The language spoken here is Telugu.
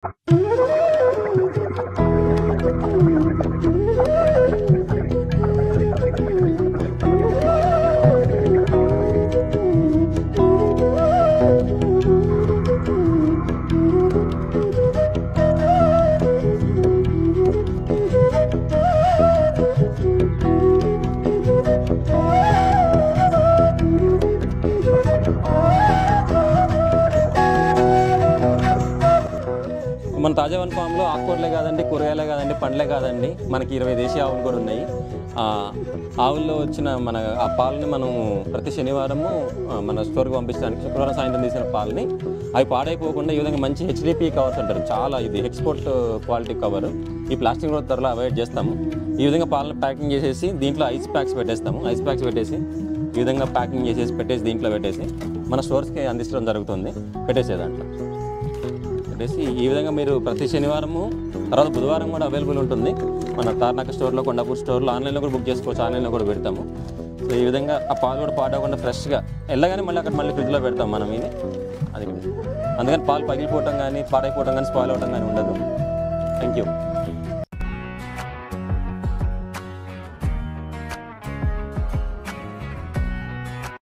మన తాజావన్ ఫామ్లో ఆకుకూరలే కాదండి, కూరగాయలే కాదండి, పండ్లే కాదండి, మనకి 20 దేశీయ ఆవులు కూడా ఉన్నాయి. ఆవుల్లో వచ్చిన మన ఆ పాలని మనం ప్రతి శనివారము మన స్టోర్కి పంపించడానికి శుక్రవారం సాయంత్రం తీసిన పాలని అవి పాడైపోకుండా ఈ విధంగా మంచి హెచ్డిపి కవర్స్ అంటారు. చాలా ఇది ఎక్స్పోర్ట్ క్వాలిటీ కవర్. ఈ ప్లాస్టిక్ కూడా త్వరలో అవాయిడ్ చేస్తాము. ఈ విధంగా పాలను ప్యాకింగ్ చేసేసి దీంట్లో ఐస్ ప్యాక్స్ పెట్టేస్తాము. ఐస్ ప్యాక్స్ పెట్టేసి ఈ విధంగా ప్యాకింగ్ చేసేసి పెట్టేసి దీంట్లో పెట్టేసి మన స్టోర్స్కి అందించడం జరుగుతుంది. పెట్టేసే దాంట్లో పెట్టేసి ఈ విధంగా మీరు ప్రతి శనివారము తర్వాత బుధవారం కూడా అవైలబుల్ ఉంటుంది. మన తార్నాక స్టోర్లో, కొండాపూర్ స్టోర్లో ఆన్లైన్లో కూడా బుక్ చేసుకోవచ్చు. ఆన్లైన్లో కూడా పెడతాము. సో ఈ విధంగా ఆ పాలు కూడా పాడకుండా ఫ్రెష్గా వెళ్ళగానే మళ్ళీ అక్కడ మళ్ళీ ఫ్రిడ్జ్లో పెడతాం మనం ఇది. అది అందుకని పాలు పగిలిపోవటం కానీ పాడైపోవటం కానీ స్పాయిల్ అవ్వడం కానీ ఉండదు. Thank you.